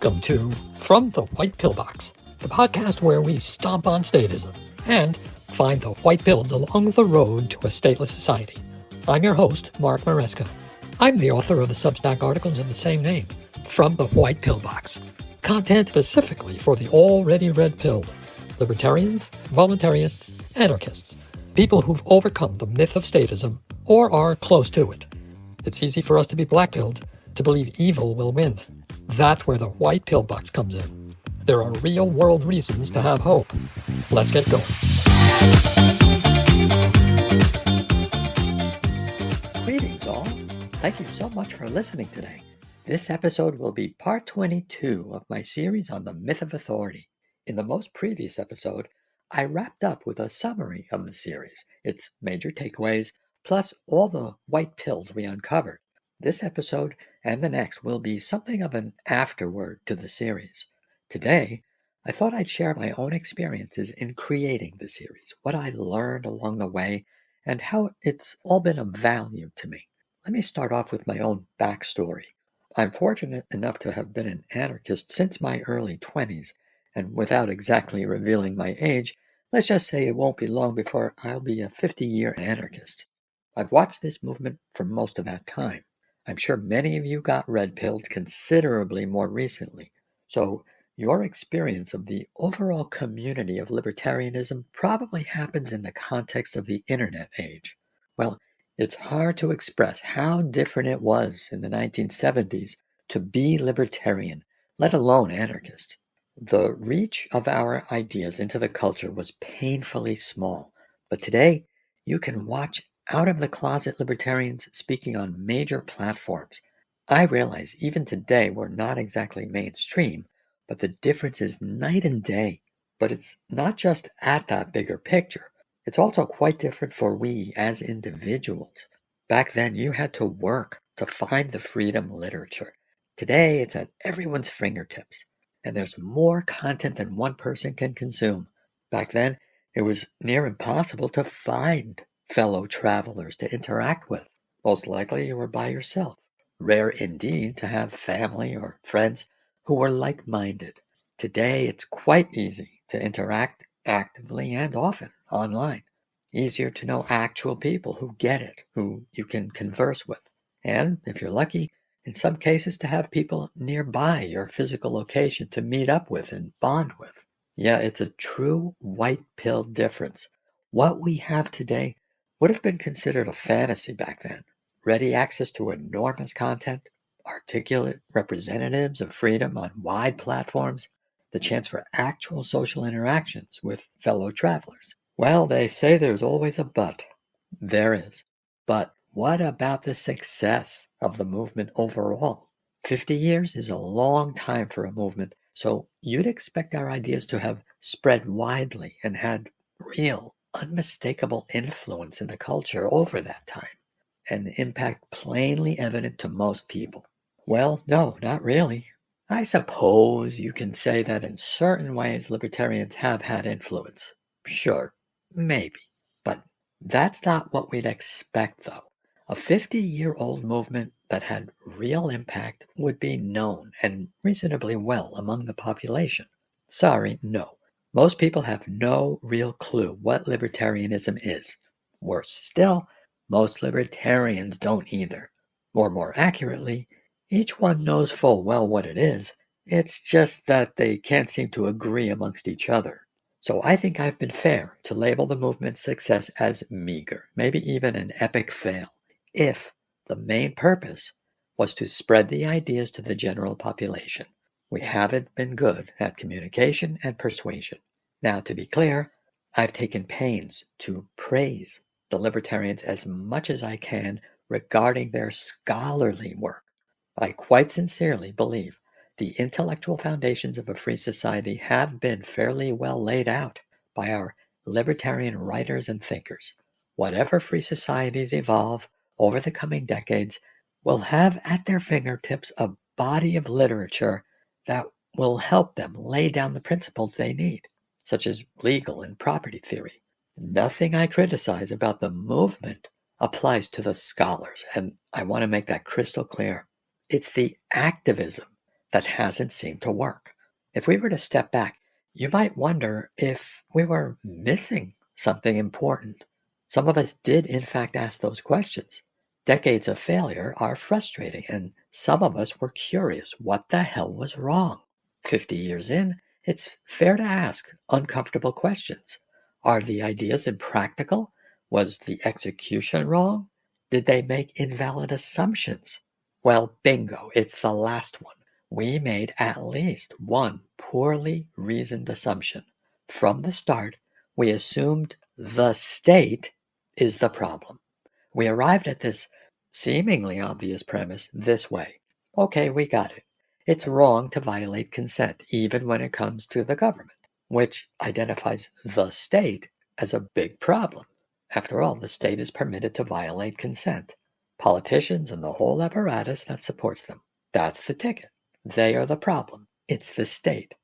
Welcome to From the White Pill Box, the podcast where we stomp on statism and find the white pills along the road to a stateless society. I'm your host, Mark Maresca. I'm the author of the Substack articles of the same name, From the White Pill Box, content specifically for the already red-pilled, libertarians, voluntarists, anarchists, people who've overcome the myth of statism or are close to it. It's easy for us to be black-pilled, to believe evil will win. That's where the white pill box comes in. There are real-world reasons to have hope. Let's get going. Greetings, all. Thank you so much for listening today. This episode will be part 22 of my series on the myth of authority. In the most previous episode, I wrapped up with a summary of the series, its major takeaways, plus all the white pills we uncovered. This episode and the next will be something of an afterword to the series. Today, I thought I'd share my own experiences in creating the series, what I learned along the way, and how it's all been of value to me. Let me start off with my own backstory. I'm fortunate enough to have been an anarchist since my early 20s, and without exactly revealing my age, let's just say it won't be long before I'll be a 50-year anarchist. I've watched this movement for most of that time. I'm sure many of you got red-pilled considerably more recently, so your experience of the overall community of libertarianism probably happens in the context of the internet age. Well, it's hard to express how different it was in the 1970s to be libertarian, let alone anarchist. The reach of our ideas into the culture was painfully small, but today you can watch out-of-the-closet libertarians speaking on major platforms. I realize even today we're not exactly mainstream, but the difference is night and day. But it's not just at that bigger picture. It's also quite different for we as individuals. Back then, you had to work to find the freedom literature. Today, it's at everyone's fingertips, and there's more content than one person can consume. Back then, it was near impossible to find fellow travelers to interact with. Most likely you were by yourself. Rare indeed to have family or friends who were like-minded. Today it's quite easy to interact actively and often online. Easier to know actual people who get it, who you can converse with. And, if you're lucky, in some cases to have people nearby your physical location to meet up with and bond with. Yeah, it's a true white pill difference. What we have today would have been considered a fantasy back then. Ready access to enormous content, articulate representatives of freedom on wide platforms, the chance for actual social interactions with fellow travelers. Well, they say there's always a but. There is. But what about the success of the movement overall? 50 years is a long time for a movement, so you'd expect our ideas to have spread widely and had real, unmistakable influence in the culture over that time, an impact plainly evident to most people. Well, no, not really. I suppose you can say that in certain ways libertarians have had influence. Sure, maybe. But that's not what we'd expect, though. A 50-year-old movement that had real impact would be known and reasonably well among the population. Sorry, no. Most people have no real clue what libertarianism is. Worse still, most libertarians don't either. Or more accurately, each one knows full well what it is. It's just that they can't seem to agree amongst each other. So I think I've been fair to label the movement's success as meager, maybe even an epic fail, if the main purpose was to spread the ideas to the general population. We haven't been good at communication and persuasion. Now, to be clear, I've taken pains to praise the libertarians as much as I can regarding their scholarly work. I quite sincerely believe the intellectual foundations of a free society have been fairly well laid out by our libertarian writers and thinkers. Whatever free societies evolve over the coming decades will have at their fingertips a body of literature that will help them lay down the principles they need, such as legal and property theory. Nothing I criticize about the movement applies to the scholars, and I want to make that crystal clear. It's the activism that hasn't seemed to work. If we were to step back, you might wonder if we were missing something important. Some of us did, in fact, ask those questions. Decades of failure are frustrating, and some of us were curious what the hell was wrong. 50 years in, it's fair to ask uncomfortable questions. Are the ideas impractical? Was the execution wrong? Did they make invalid assumptions? Well, bingo, it's the last one. We made at least one poorly reasoned assumption. From the start, we assumed the state is the problem. We arrived at this seemingly obvious premise this way. Okay, we got it. It's wrong to violate consent, even when it comes to the government, which identifies the state as a big problem. After all, the state is permitted to violate consent. Politicians and the whole apparatus that supports them. That's the ticket. They are the problem. It's the state.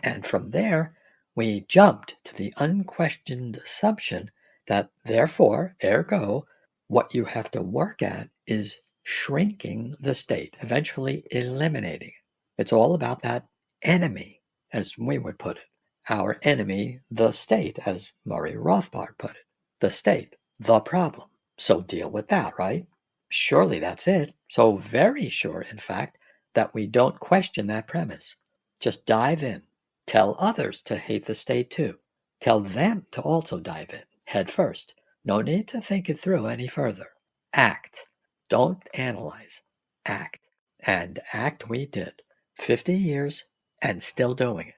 And from there, we jumped to the unquestioned assumption that therefore, ergo, what you have to work at is shrinking the state, eventually eliminating it. It's all about that enemy, as we would put it. Our enemy, the state, as Murray Rothbard put it. The state, the problem. So deal with that, right? Surely that's it. So very sure, in fact, that we don't question that premise. Just dive in. Tell others to hate the state too. Tell them to also dive in, head first. No need to think it through any further. Act. Don't analyze. Act. And act we did. 50 years and still doing it.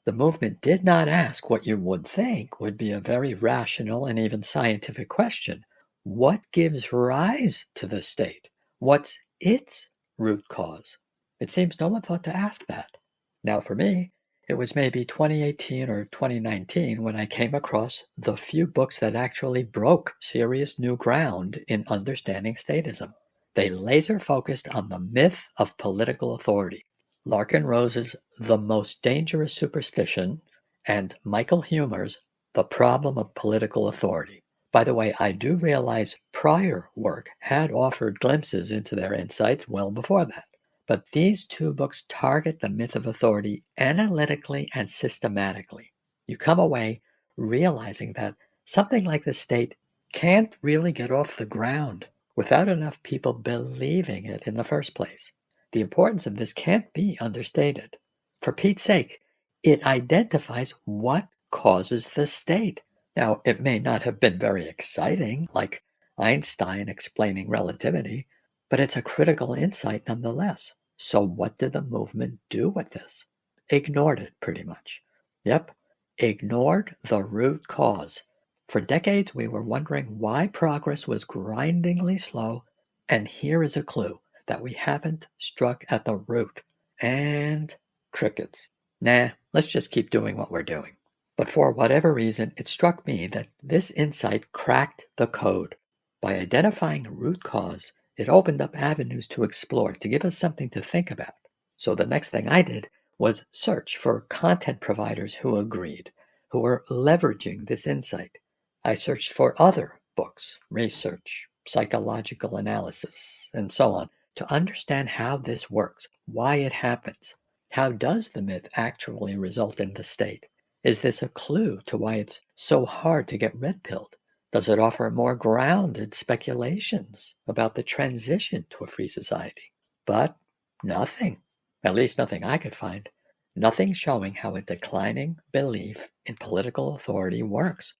The movement did not ask what you would think would be a very rational and even scientific question. What gives rise to the state? What's its root cause? It seems no one thought to ask that. Now for me, it was maybe 2018 or 2019 when I came across the few books that actually broke serious new ground in understanding statism. They laser focused on the myth of political authority. Larkin Rose's The Most Dangerous Superstition and Michael Huemer's The Problem of Political Authority. By the way, I do realize prior work had offered glimpses into their insights well before that. But these two books target the myth of authority analytically and systematically. You come away realizing that something like the state can't really get off the ground without enough people believing it in the first place. The importance of this can't be understated. For Pete's sake, it identifies what causes the state. Now, it may not have been very exciting, like Einstein explaining relativity, but it's a critical insight nonetheless. So what did the movement do with this? Ignored it, pretty much. Yep, ignored the root cause. For decades, we were wondering why progress was grindingly slow, and here is a clue that we haven't struck at the root. And crickets. Nah, let's just keep doing what we're doing. But for whatever reason, it struck me that this insight cracked the code. By identifying root cause, it opened up avenues to explore, to give us something to think about. So the next thing I did was search for content providers who agreed, who were leveraging this insight. I searched for other books, research, psychological analysis, and so on, to understand how this works, why it happens. How does the myth actually result in the state? Is this a clue to why it's so hard to get red-pilled? Does it offer more grounded speculations about the transition to a free society? But nothing, at least nothing I could find, nothing showing how a declining belief in political authority works.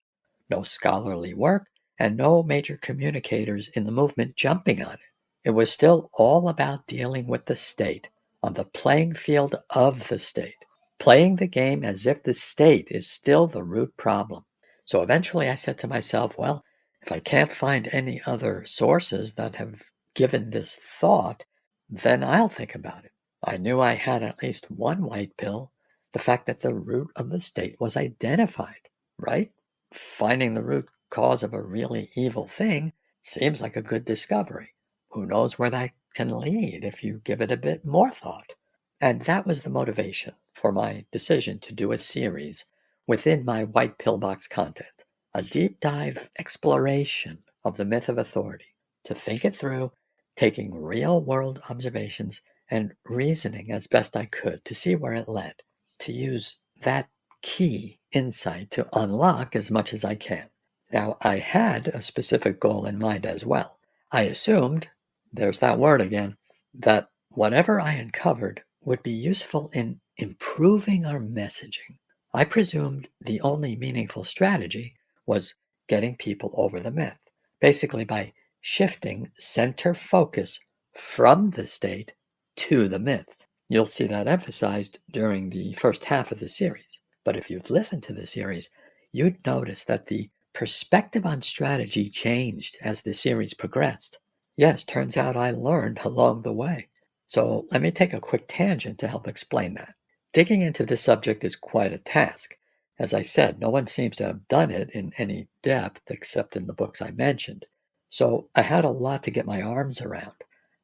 No scholarly work, and no major communicators in the movement jumping on it. It was still all about dealing with the state, on the playing field of the state, playing the game as if the state is still the root problem. So eventually I said to myself, well, if I can't find any other sources that have given this thought, then I'll think about it. I knew I had at least one white pill, the fact that the root of the state was identified, right? Finding the root cause of a really evil thing seems like a good discovery. Who knows where that can lead if you give it a bit more thought? And that was the motivation for my decision to do a series within my white pillbox content, a deep dive exploration of the myth of authority, to think it through, taking real world observations and reasoning as best I could to see where it led, to use that key insight to unlock as much as I can. Now, I had a specific goal in mind as well. I assumed, there's that word again, that whatever I uncovered would be useful in improving our messaging. I presumed the only meaningful strategy was getting people over the myth, basically by shifting center focus from the state to the myth. You'll see that emphasized during the first half of the series. But if you've listened to the series, you'd notice that the perspective on strategy changed as the series progressed. Yes, turns out I learned along the way. So let me take a quick tangent to help explain that. Digging into this subject is quite a task. As I said, no one seems to have done it in any depth except in the books I mentioned. So I had a lot to get my arms around.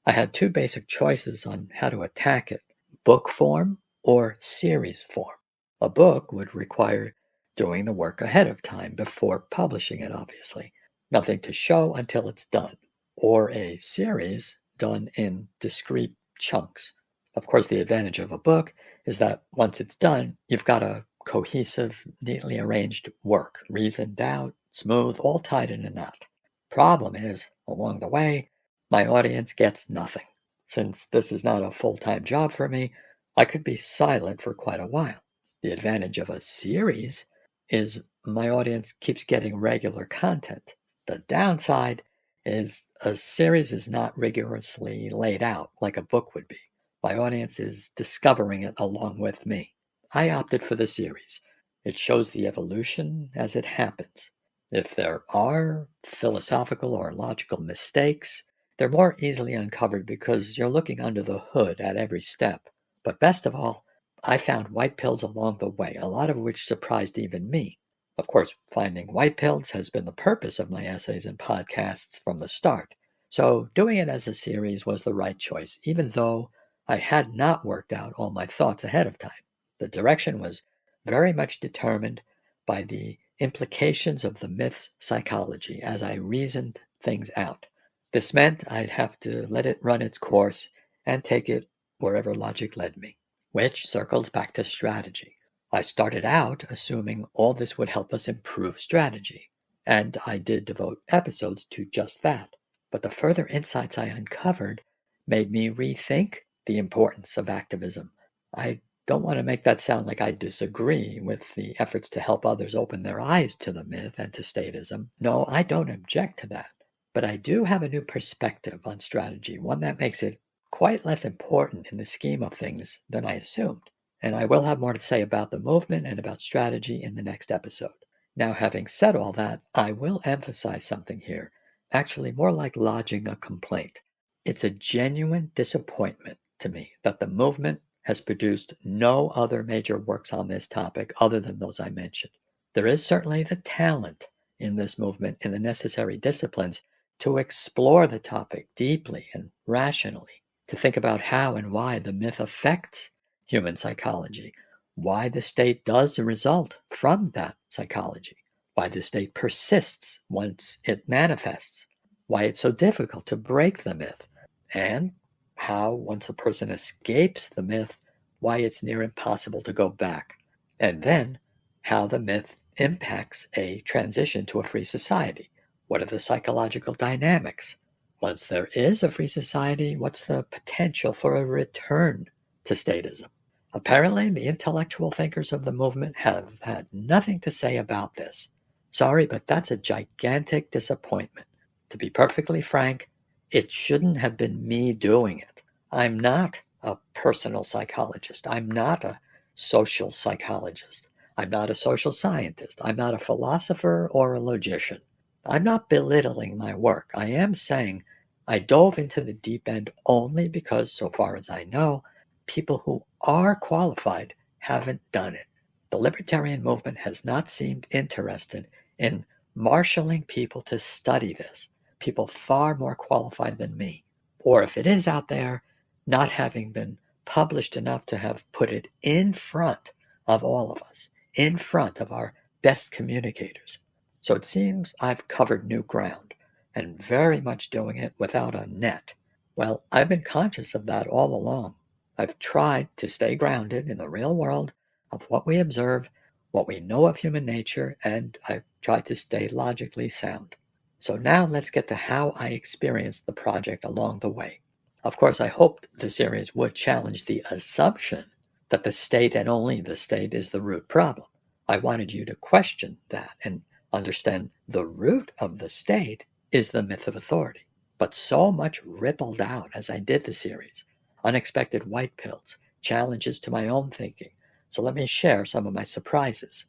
I had two basic choices on how to attack it: book form or series form. A book would require doing the work ahead of time before publishing it, obviously. Nothing to show until it's done. Or a series done in discrete chunks. Of course, the advantage of a book is that once it's done, you've got a cohesive, neatly arranged work, reasoned out, smooth, all tied in a knot. Problem is, along the way, my audience gets nothing. Since this is not a full-time job for me, I could be silent for quite a while. The advantage of a series is my audience keeps getting regular content. The downside is a series is not rigorously laid out like a book would be. My audience is discovering it along with me. I opted for the series. It shows the evolution as it happens. If there are philosophical or logical mistakes, they're more easily uncovered because you're looking under the hood at every step. But best of all, I found white pills along the way, a lot of which surprised even me. Of course, finding white pills has been the purpose of my essays and podcasts from the start. So doing it as a series was the right choice, even though I had not worked out all my thoughts ahead of time. The direction was very much determined by the implications of the myth's psychology as I reasoned things out. This meant I'd have to let it run its course and take it wherever logic led me, which circles back to strategy. I started out assuming all this would help us improve strategy, and I did devote episodes to just that. But the further insights I uncovered made me rethink the importance of activism. I don't want to make that sound like I disagree with the efforts to help others open their eyes to the myth and to statism. No, I don't object to that. But I do have a new perspective on strategy, one that makes it quite less important in the scheme of things than I assumed. And I will have more to say about the movement and about strategy in the next episode. Now, having said all that, I will emphasize something here, actually more like lodging a complaint. It's a genuine disappointment to me that the movement has produced no other major works on this topic other than those I mentioned. There is certainly the talent in this movement in the necessary disciplines to explore the topic deeply and rationally, to think about how and why the myth affects human psychology, why the state does result from that psychology, why the state persists once it manifests, why it's so difficult to break the myth, and how, once a person escapes the myth, why it's near impossible to go back, and then how the myth impacts a transition to a free society. What are the psychological dynamics? Once there is a free society, what's the potential for a return to statism? Apparently, the intellectual thinkers of the movement have had nothing to say about this. Sorry, but that's a gigantic disappointment. To be perfectly frank, it shouldn't have been me doing it. I'm not a personal psychologist. I'm not a social psychologist. I'm not a social scientist. I'm not a philosopher or a logician. I'm not belittling my work. I am saying I dove into the deep end only because, so far as I know, people who are qualified haven't done it. The libertarian movement has not seemed interested in marshaling people to study this, people far more qualified than me. Or if it is out there, not having been published enough to have put it in front of all of us, in front of our best communicators. So it seems I've covered new ground, and very much doing it without a net. Well, I've been conscious of that all along. I've tried to stay grounded in the real world of what we observe, what we know of human nature, and I've tried to stay logically sound. So now let's get to how I experienced the project along the way. Of course, I hoped the series would challenge the assumption that the state and only the state is the root problem. I wanted you to question that and understand the root of the state is the myth of authority. But so much rippled out as I did the series. Unexpected white pills, challenges to my own thinking. So let me share some of my surprises.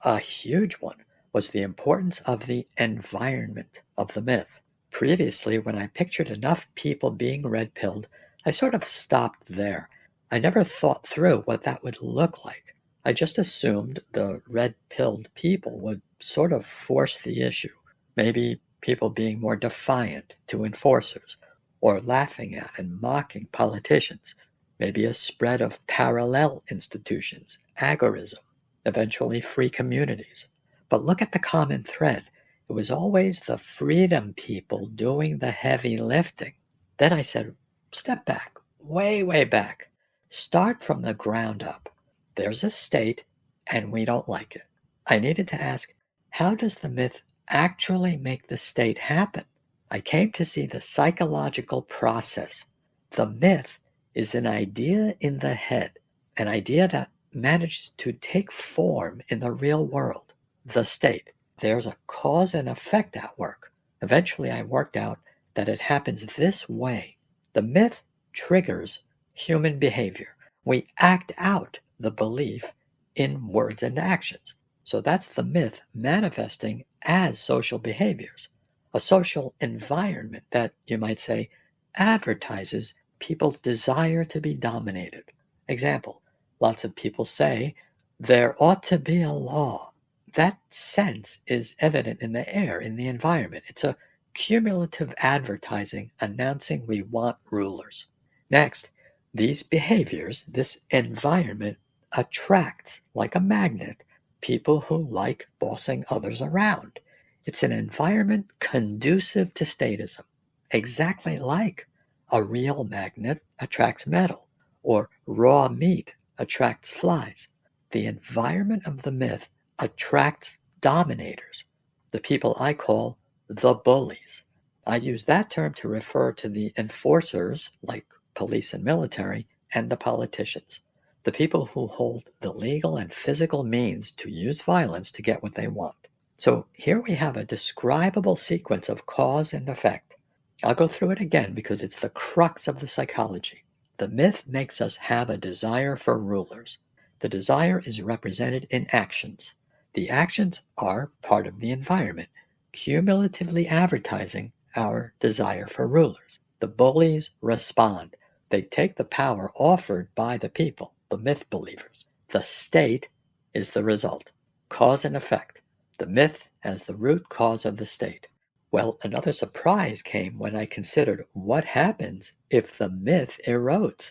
A huge one was the importance of the environment of the myth. Previously, when I pictured enough people being red-pilled, I sort of stopped there. I never thought through what that would look like. I just assumed the red-pilled people would sort of force the issue. Maybe people being more defiant to enforcers, or laughing at and mocking politicians, maybe a spread of parallel institutions, agorism, eventually free communities. But look at the common thread. It was always the freedom people doing the heavy lifting. Then I said, step back, way, way back. Start from the ground up. There's a state, and we don't like it. I needed to ask, how does the myth actually make the state happen? I came to see the psychological process. The myth is an idea in the head, an idea that manages to take form in the real world, the state. There's a cause and effect at work. Eventually, I worked out that it happens this way. The myth triggers human behavior. We act out the belief in words and actions. So that's the myth manifesting as social behaviors, a social environment that, you might say, advertises people's desire to be dominated. Example, lots of people say, there ought to be a law. That sense is evident in the air, in the environment. It's a cumulative advertising announcing we want rulers. Next, these behaviors, this environment, attracts, like a magnet, people who like bossing others around. It's an environment conducive to statism, exactly like a real magnet attracts metal, or raw meat attracts flies. The environment of the myth attracts dominators, the people I call the bullies. I use that term to refer to the enforcers, like police and military, and the politicians, the people who hold the legal and physical means to use violence to get what they want. So here we have a describable sequence of cause and effect. I'll go through it again because it's the crux of the psychology. The myth makes us have a desire for rulers. The desire is represented in actions. The actions are part of the environment, cumulatively advertising our desire for rulers. The bullies respond. They take the power offered by the people, the myth believers. The state is the result. Cause and effect. The myth as the root cause of the state. Well, another surprise came when I considered what happens if the myth erodes.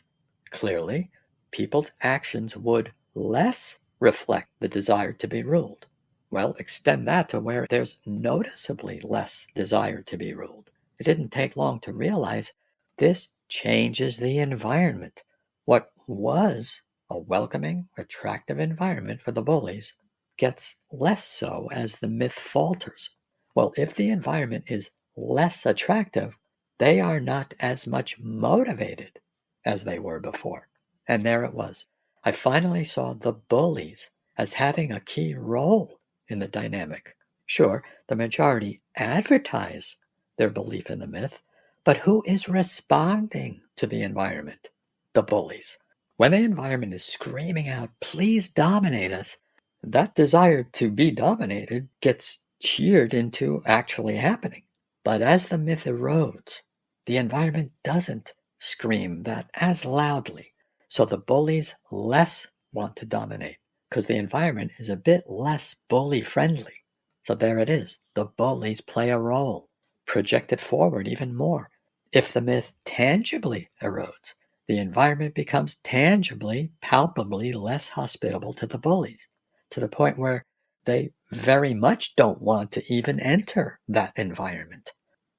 Clearly, people's actions would less reflect the desire to be ruled. Well, extend that to where there's noticeably less desire to be ruled. It didn't take long to realize this changes the environment. What was a welcoming, attractive environment for the bullies gets less so as the myth falters. Well, if the environment is less attractive, they are not as much motivated as they were before. And there it was. I finally saw the bullies as having a key role in the dynamic. Sure, the majority advertise their belief in the myth, but who is responding to the environment? The bullies. When the environment is screaming out, please dominate us, that desire to be dominated gets cheered into actually happening. But as the myth erodes, the environment doesn't scream that as loudly. So the bullies less want to dominate because the environment is a bit less bully friendly. So there it is. The bullies play a role, projected forward even more. If the myth tangibly erodes, the environment becomes tangibly, palpably less hospitable to the bullies, to the point where they very much don't want to even enter that environment.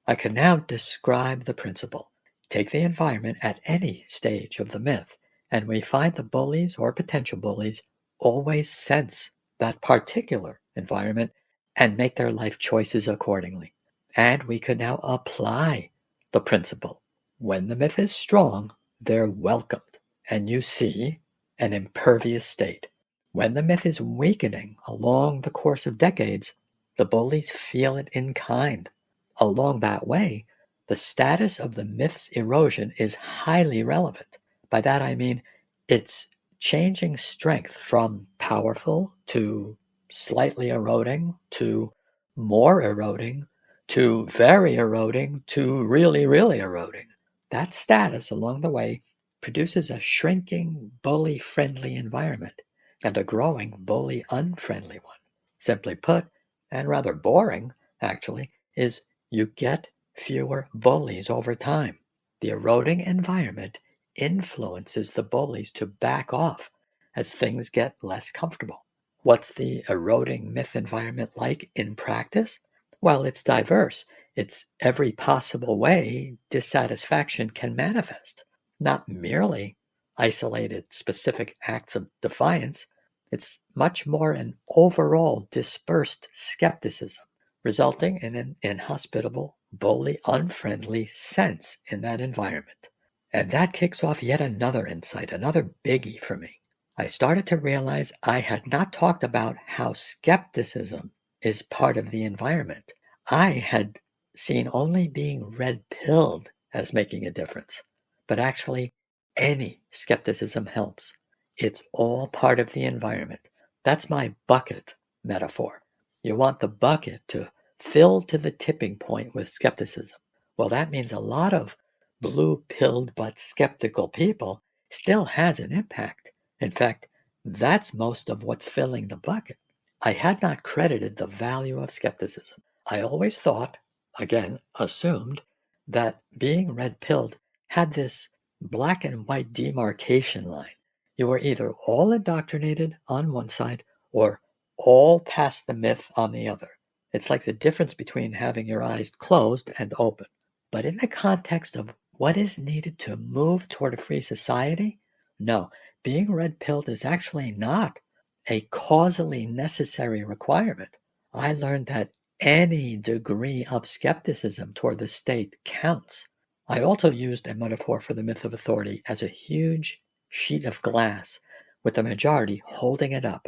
I can now describe the principle. Take the environment at any stage of the myth And we find the bullies or potential bullies always sense that particular environment and make their life choices accordingly. And we could now apply the principle. When the myth is strong, they're welcomed, and you see an impervious state. When the myth is weakening along the course of decades, the bullies feel it in kind. Along that way, the status of the myth's erosion is highly relevant. By that I mean it's changing strength from powerful to slightly eroding to more eroding to very eroding to really, really eroding. That status along the way produces a shrinking, bully-friendly environment and a growing, bully-unfriendly one. Simply put, and rather boring, actually, is you get fewer bullies over time. The eroding environment influences the bullies to back off as things get less comfortable. What's the eroding myth environment like in practice? Well, it's diverse. It's every possible way dissatisfaction can manifest, not merely isolated specific acts of defiance. It's much more an overall dispersed skepticism, resulting in an inhospitable, bully, unfriendly sense in that environment. And that kicks off yet another insight, another biggie for me. I started to realize I had not talked about how skepticism is part of the environment. I had seen only being red-pilled as making a difference, but actually any skepticism helps. It's all part of the environment. That's my bucket metaphor. You want the bucket to fill to the tipping point with skepticism. Well, that means a lot of blue-pilled but skeptical people still has an impact. In fact, that's most of what's filling the bucket. I had not credited the value of skepticism. I always thought, again, assumed, that being red-pilled had this black and white demarcation line. You were either all indoctrinated on one side or all past the myth on the other. It's like the difference between having your eyes closed and open. But in the context of what is needed to move toward a free society, no, being red-pilled is actually not a causally necessary requirement. I learned that any degree of skepticism toward the state counts. I also used a metaphor for the myth of authority as a huge sheet of glass with the majority holding it up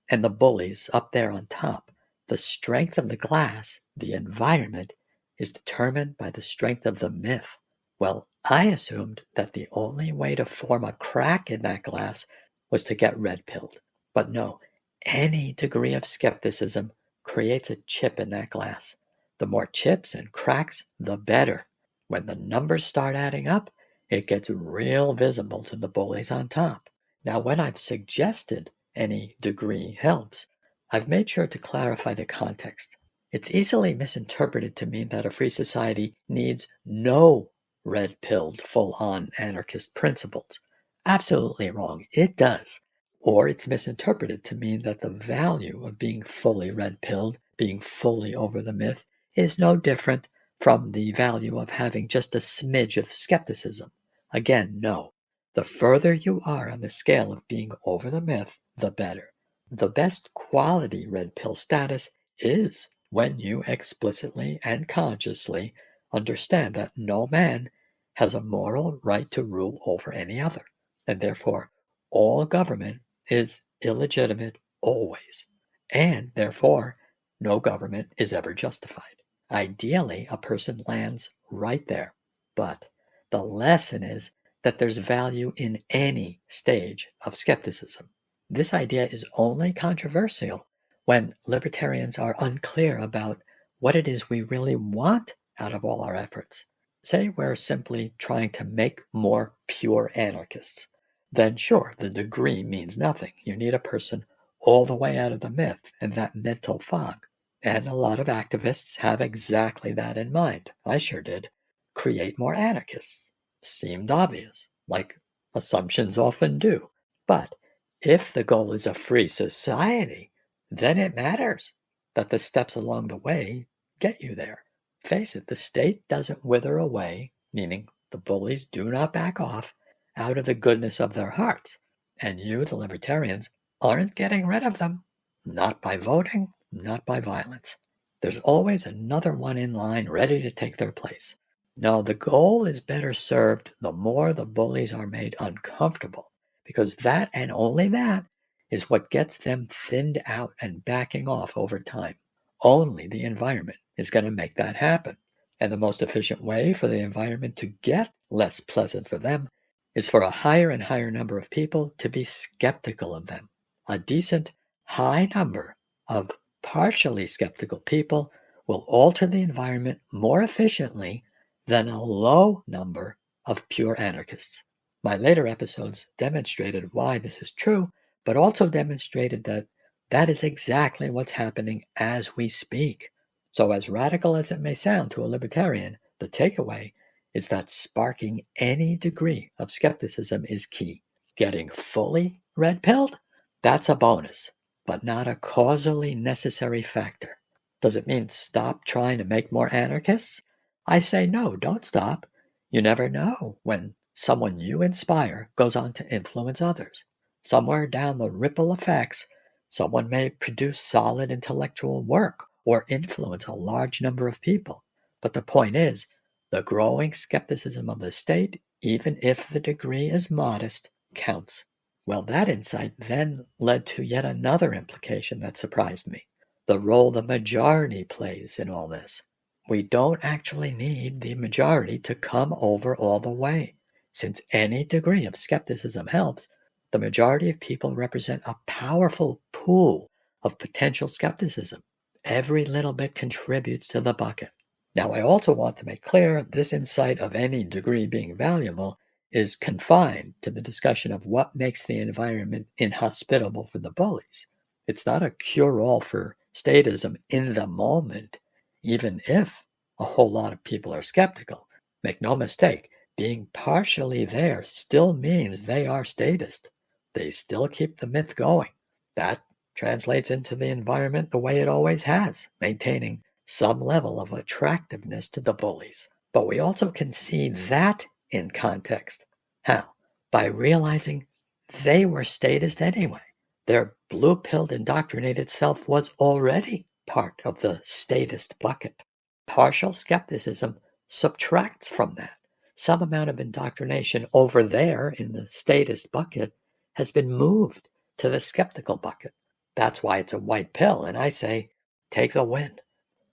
and the bullies up there on top. The strength of the glass, the environment, is determined by the strength of the myth. Well, I assumed that the only way to form a crack in that glass was to get red-pilled. But no, any degree of skepticism creates a chip in that glass. The more chips and cracks, the better. When the numbers start adding up, it gets real visible to the bullies on top. Now, when I've suggested any degree helps, I've made sure to clarify the context. It's easily misinterpreted to mean that a free society needs no red-pilled, full-on anarchist principles. Absolutely wrong. It does. Or it's misinterpreted to mean that the value of being fully red-pilled, being fully over the myth, is no different from the value of having just a smidge of skepticism. Again, no. The further you are on the scale of being over the myth, the better. The best quality red pill status is when you explicitly and consciously understand that no man has a moral right to rule over any other, and therefore all government is illegitimate always, and therefore no government is ever justified. Ideally, a person lands right there, but the lesson is that there's value in any stage of skepticism. This idea is only controversial when libertarians are unclear about what it is we really want out of all our efforts. Say we're simply trying to make more pure anarchists. Then sure, the degree means nothing. You need a person all the way out of the myth and that mental fog. And a lot of activists have exactly that in mind. I sure did. Create more anarchists. Seemed obvious, like assumptions often do. But if the goal is a free society, then it matters that the steps along the way get you there. Face it, the state doesn't wither away, meaning the bullies do not back off, out of the goodness of their hearts. And you, the libertarians, aren't getting rid of them. Not by voting, not by violence. There's always another one in line ready to take their place. No, the goal is better served the more the bullies are made uncomfortable, because that and only that is what gets them thinned out and backing off over time. Only the environment is going to make that happen. And the most efficient way for the environment to get less pleasant for them is for a higher and higher number of people to be skeptical of them. A decent, high number of partially skeptical people will alter the environment more efficiently than a low number of pure anarchists. My later episodes demonstrated why this is true, but also demonstrated that that is exactly what's happening as we speak. So as radical as it may sound to a libertarian, the takeaway is that sparking any degree of skepticism is key. Getting fully red-pilled? That's a bonus, but not a causally necessary factor. Does it mean stop trying to make more anarchists? I say no, don't stop. You never know when someone you inspire goes on to influence others. Somewhere down the ripple effects, someone may produce solid intellectual work or influence a large number of people. But the point is, the growing skepticism of the state, even if the degree is modest, counts. Well, that insight then led to yet another implication that surprised me: the role the majority plays in all this. We don't actually need the majority to come over all the way. Since any degree of skepticism helps, the majority of people represent a powerful pool of potential skepticism. Every little bit contributes to the bucket. Now, I also want to make clear this insight of any degree being valuable is confined to the discussion of what makes the environment inhospitable for the bullies. It's not a cure-all for statism in the moment, even if a whole lot of people are skeptical. Make no mistake, being partially there still means they are statist. They still keep the myth going. That translates into the environment the way it always has, maintaining some level of attractiveness to the bullies. But we also can see that in context. How? By realizing they were statist anyway. Their blue-pilled indoctrinated self was already part of the statist bucket. Partial skepticism subtracts from that. Some amount of indoctrination over there in the statist bucket has been moved to the skeptical bucket. That's why it's a white pill, and I say, take the win.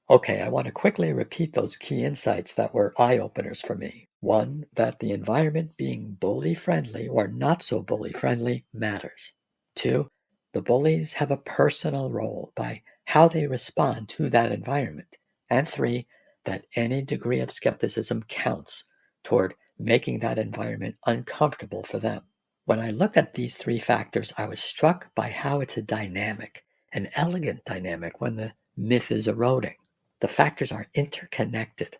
Okay, I want to quickly repeat those key insights that were eye-openers for me. One, that the environment being bully-friendly or not so bully-friendly matters. Two, the bullies have a personal role by how they respond to that environment. And three, that any degree of skepticism counts toward making that environment uncomfortable for them. When I looked at these three factors, I was struck by how it's a dynamic, an elegant dynamic when the myth is eroding. The factors are interconnected.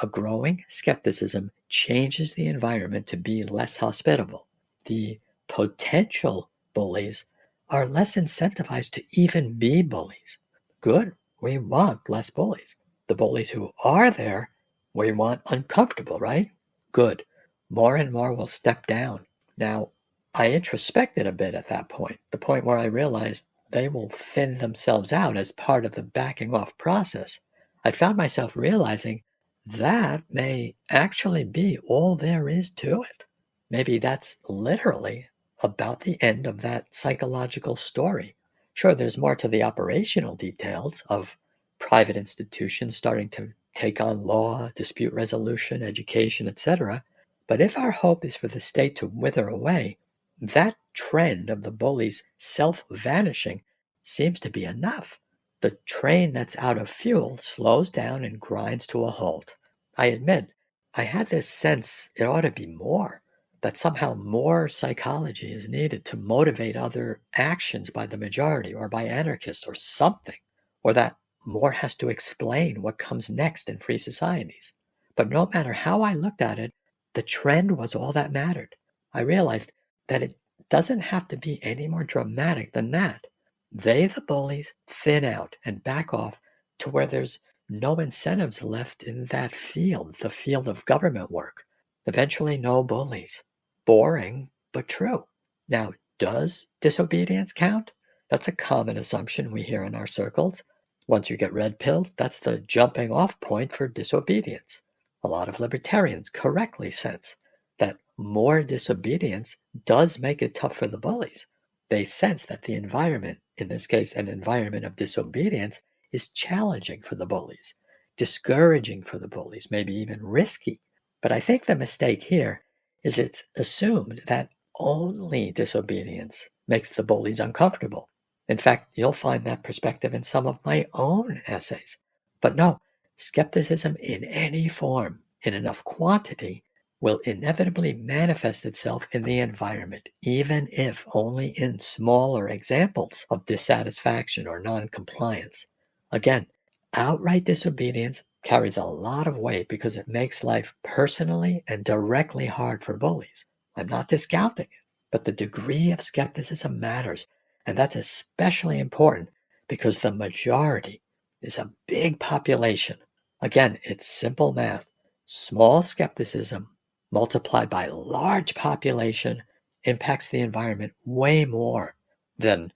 A growing skepticism changes the environment to be less hospitable. The potential bullies are less incentivized to even be bullies. Good, we want less bullies. The bullies who are there, we want uncomfortable, right? Good, more and more will step down. Now, I introspected a bit at that point, the point where I realized they will thin themselves out as part of the backing off process. I found myself realizing that may actually be all there is to it. Maybe that's literally about the end of that psychological story. Sure, there's more to the operational details of private institutions starting to take on law, dispute resolution, education, etc. But if our hope is for the state to wither away, that trend of the bullies self-vanishing seems to be enough. The train that's out of fuel slows down and grinds to a halt. I admit, I had this sense it ought to be more, that somehow more psychology is needed to motivate other actions by the majority or by anarchists or something, or that more has to explain what comes next in free societies. But no matter how I looked at it, the trend was all that mattered. I realized that it doesn't have to be any more dramatic than that. They, the bullies, thin out and back off to where there's no incentives left in that field, the field of government work. Eventually, no bullies. boring but true. Now, does disobedience count? That's a common assumption we hear in our circles. Once you get red-pilled, that's the jumping off point for disobedience. A lot of libertarians correctly sense that more disobedience does make it tough for the bullies. They sense that the environment, in this case an environment of disobedience, is challenging for the bullies, discouraging for the bullies, maybe even risky. But I think the mistake here is it's assumed that only disobedience makes the bullies uncomfortable. In fact, you'll find that perspective in some of my own essays. But no, skepticism in any form, in enough quantity, will inevitably manifest itself in the environment, even if only in smaller examples of dissatisfaction or non-compliance. Again, outright disobedience carries a lot of weight because it makes life personally and directly hard for bullies. I'm not discounting it, but the degree of skepticism matters, and that's especially important because the majority is a big population. Again, it's simple math. Small skepticism multiplied by large population impacts the environment way more than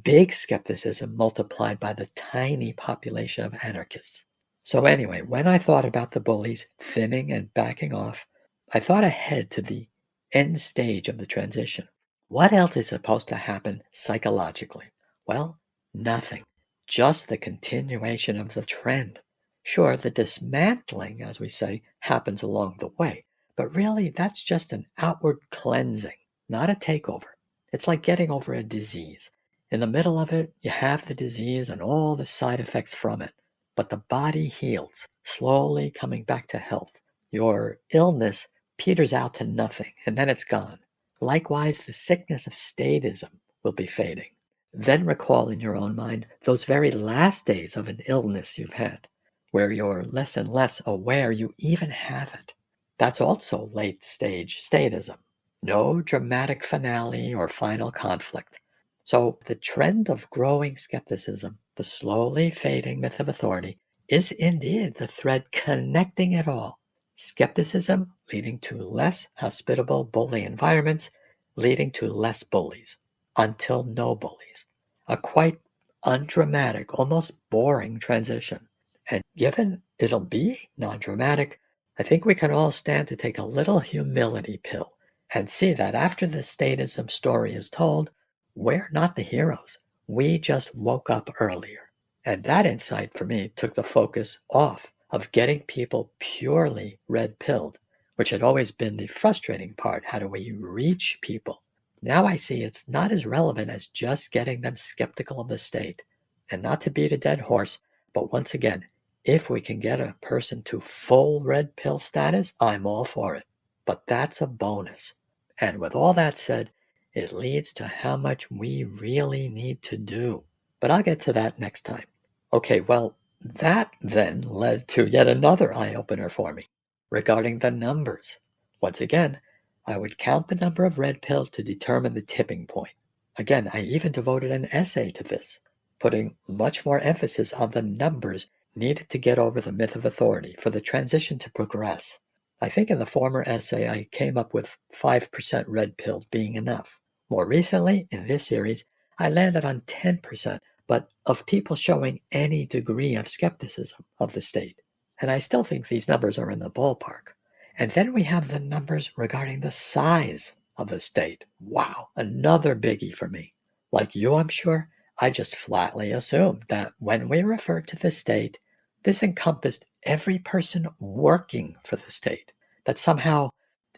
big skepticism multiplied by the tiny population of anarchists. So anyway, when I thought about the bullies thinning and backing off, I thought ahead to the end stage of the transition. What else is supposed to happen psychologically? Well, nothing. Just the continuation of the trend. Sure, the dismantling, as we say, happens along the way, but really that's just an outward cleansing, not a takeover. It's like getting over a disease. In the middle of it, you have the disease and all the side effects from it, but the body heals, slowly coming back to health. Your illness peters out to nothing, and then it's gone. Likewise, the sickness of statism will be fading. Then recall in your own mind those very last days of an illness you've had, where you're less and less aware you even have it. That's also late-stage statism. No dramatic finale or final conflict. So the trend of growing skepticism, the slowly fading myth of authority, is indeed the thread connecting it all. Skepticism leading to less hospitable bully environments, leading to less bullies, until no bullies. A quite undramatic, almost boring transition. And given it'll be non-dramatic, I think we can all stand to take a little humility pill and see that after the statism story is told, we're not the heroes. We just woke up earlier. And that insight for me took the focus off of getting people purely red-pilled, which had always been the frustrating part. How do we reach people? Now I see it's not as relevant as just getting them skeptical of the state. And not to beat a dead horse, but once again, if we can get a person to full red pill status, I'm all for it. But that's a bonus. And with all that said, it leads to how much we really need to do. But I'll get to that next time. Okay, well, that then led to yet another eye-opener for me regarding the numbers. Once again, I would count the number of red pills to determine the tipping point. Again, I even devoted an essay to this, putting much more emphasis on the numbers needed to get over the myth of authority for the transition to progress. I think in the former essay I came up with 5% red pill being enough. More recently, in this series, I landed on 10%, but of people showing any degree of skepticism of the state. And I still think these numbers are in the ballpark. And then we have the numbers regarding the size of the state. Wow, another biggie for me. Like you, I'm sure, I just flatly assumed that when we refer to the state, this encompassed every person working for the state, that somehow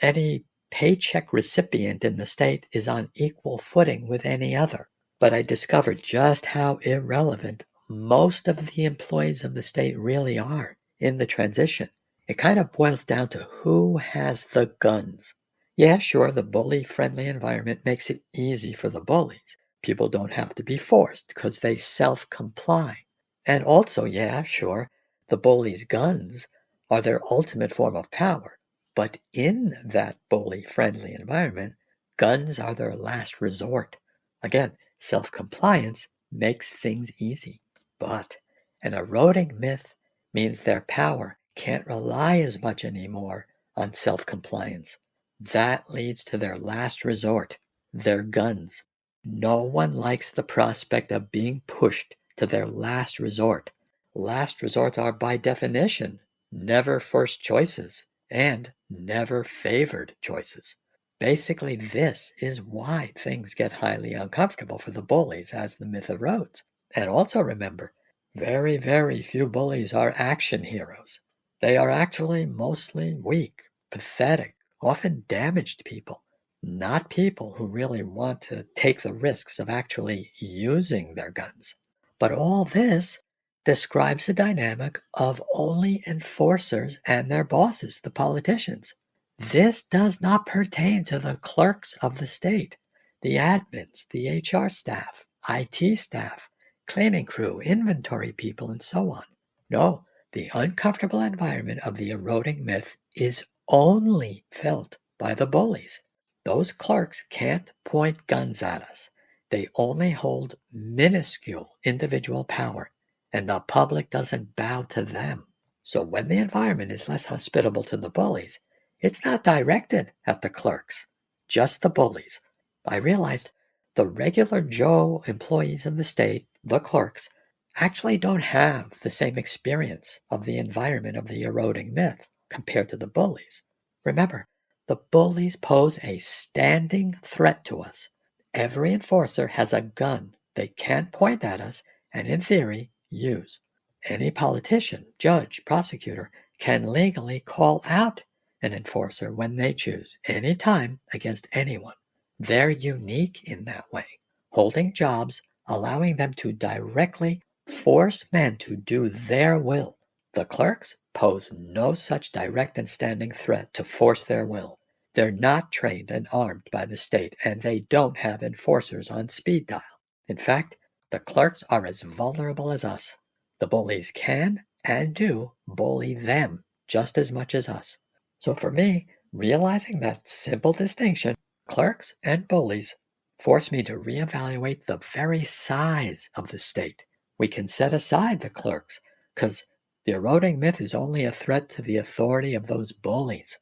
any paycheck recipient in the state is on equal footing with any other. But I discovered just how irrelevant most of the employees of the state really are in the transition. It kind of boils down to who has the guns. Yeah, sure, the bully-friendly environment makes it easy for the bullies. People don't have to be forced because they self-comply. And also, yeah, sure, the bullies' guns are their ultimate form of power. But in that bully-friendly environment, guns are their last resort. Again, self-compliance makes things easy. But an eroding myth means their power can't rely as much anymore on self-compliance. That leads to their last resort, their guns. No one likes the prospect of being pushed to their last resort. Last resorts are, by definition, never first choices and never favored choices. Basically, this is why things get highly uncomfortable for the bullies as the myth erodes. And also remember, very, very few bullies are action heroes. They are actually mostly weak, pathetic, often damaged people, not people who really want to take the risks of actually using their guns. But all this describes the dynamic of only enforcers and their bosses, the politicians. This does not pertain to the clerks of the state, the admins, the HR staff, IT staff, cleaning crew, inventory people, and so on. No, the uncomfortable environment of the eroding myth is only felt by the bullies. Those clerks can't point guns at us. They only hold minuscule individual power, and the public doesn't bow to them. So when the environment is less hospitable to the bullies, it's not directed at the clerks, just the bullies. I realized the regular Joe employees of the state, the clerks, actually don't have the same experience of the environment of the eroding myth compared to the bullies. Remember, the bullies pose a standing threat to us. Every enforcer has a gun they can't point at us and, in theory, use. Any politician, judge, prosecutor can legally call out an enforcer when they choose, anytime, against anyone. They're unique in that way, holding jobs, allowing them to directly force men to do their will. The clerks pose no such direct and standing threat to force their will. They're not trained and armed by the state, and they don't have enforcers on speed dial. In fact, the clerks are as vulnerable as us. The bullies can and do bully them just as much as us. So for me, realizing that simple distinction, clerks and bullies, forced me to reevaluate the very size of the state. We can set aside the clerks, because the eroding myth is only a threat to the authority of those bullies.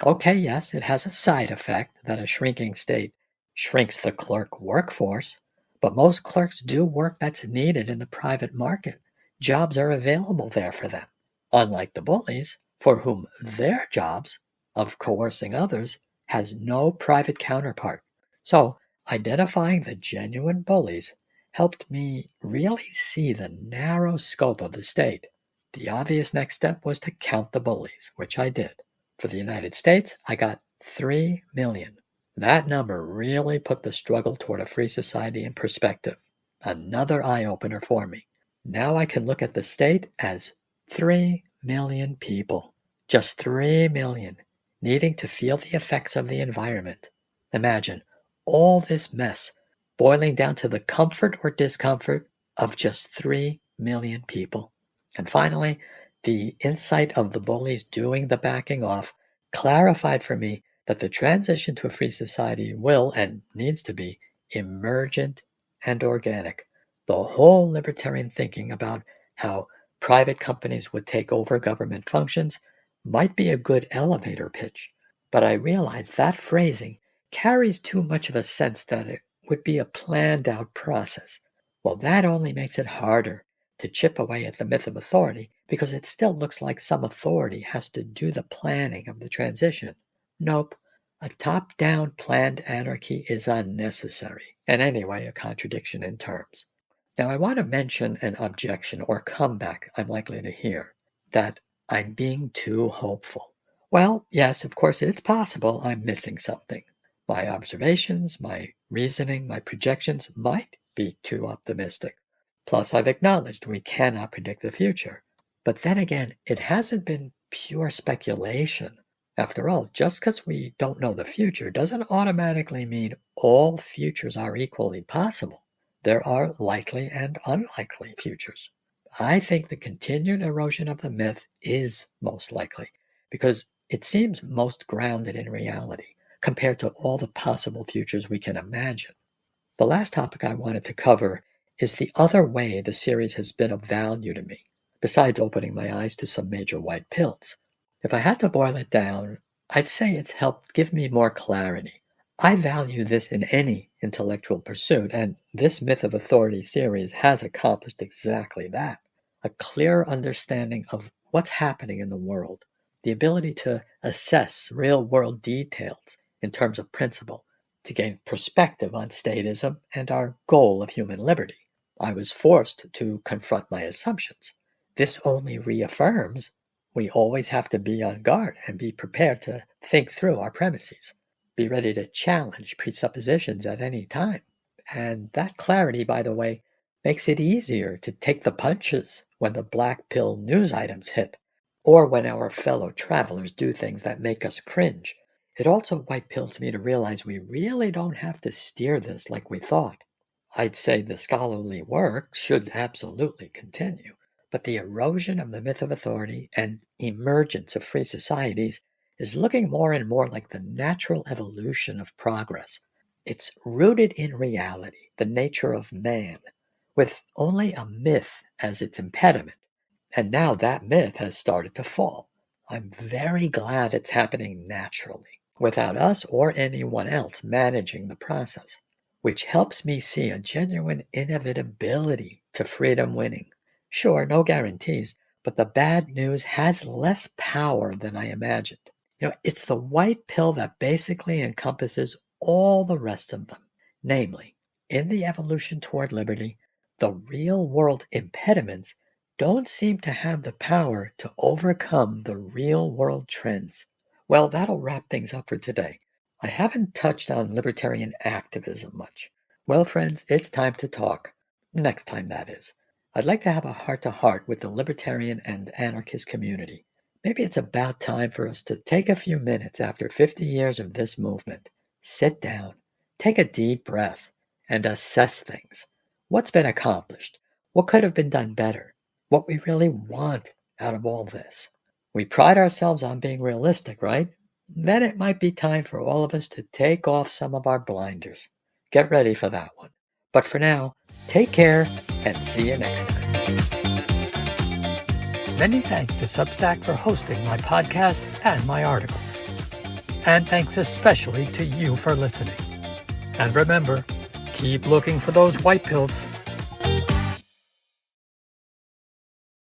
Okay, yes, it has a side effect that a shrinking state shrinks the clerk workforce, but most clerks do work that's needed in the private market. Jobs are available there for them, unlike the bullies, for whom their jobs of coercing others has no private counterpart. So, identifying the genuine bullies helped me really see the narrow scope of the state. The obvious next step was to count the bullies, which I did. For the United States, I got 3 million. That number really put the struggle toward a free society in perspective. Another eye-opener for me. Now I can look at the state as 3 million people. Just 3 million, needing to feel the effects of the environment. Imagine all this mess boiling down to the comfort or discomfort of just 3 million people. And finally, the insight of the bullies doing the backing off clarified for me that the transition to a free society will and needs to be emergent and organic. The whole libertarian thinking about how private companies would take over government functions might be a good elevator pitch, but I realize that phrasing carries too much of a sense that it would be a planned out process. Well, that only makes it harder to chip away at the myth of authority, because it still looks like some authority has to do the planning of the transition. Nope, a top-down planned anarchy is unnecessary, and anyway a contradiction in terms. Now I want to mention an objection or comeback I'm likely to hear, that I'm being too hopeful. Well, yes, of course it's possible I'm missing something. My observations, my reasoning, my projections might be too optimistic. Plus, I've acknowledged we cannot predict the future. But then again, it hasn't been pure speculation. After all, just because we don't know the future doesn't automatically mean all futures are equally possible. There are likely and unlikely futures. I think the continued erosion of the myth is most likely, because it seems most grounded in reality compared to all the possible futures we can imagine. The last topic I wanted to cover is the other way the series has been of value to me, besides opening my eyes to some major white pills. If I had to boil it down, I'd say it's helped give me more clarity. I value this in any intellectual pursuit, and this Myth of Authority series has accomplished exactly that. A clear understanding of what's happening in the world, the ability to assess real-world details in terms of principle, to gain perspective on statism and our goal of human liberty. I was forced to confront my assumptions. This only reaffirms we always have to be on guard and be prepared to think through our premises, be ready to challenge presuppositions at any time. And that clarity, by the way, makes it easier to take the punches when the black pill news items hit, or when our fellow travelers do things that make us cringe. It also white pills me to realize we really don't have to steer this like we thought. I'd say the scholarly work should absolutely continue, but the erosion of the myth of authority and emergence of free societies is looking more and more like the natural evolution of progress. It's rooted in reality, the nature of man, with only a myth as its impediment. And now that myth has started to fall. I'm very glad it's happening naturally, without us or anyone else managing the process, which helps me see a genuine inevitability to freedom winning. Sure, no guarantees, but the bad news has less power than I imagined. It's the white pill that basically encompasses all the rest of them. Namely, in the evolution toward liberty, the real-world impediments don't seem to have the power to overcome the real-world trends. Well, that'll wrap things up for today. I haven't touched on libertarian activism much. Well, friends, it's time to talk. Next time, that is. I'd like to have a heart-to-heart with the libertarian and anarchist community. Maybe it's about time for us to take a few minutes after 50 years of this movement, sit down, take a deep breath, and assess things. What's been accomplished? What could have been done better? What we really want out of all this? We pride ourselves on being realistic, right? Then it might be time for all of us to take off some of our blinders. Get ready for that one. But for now, take care and see you next time. Many thanks to Substack for hosting my podcast and my articles. And thanks especially to you for listening. And remember, keep looking for those white pills.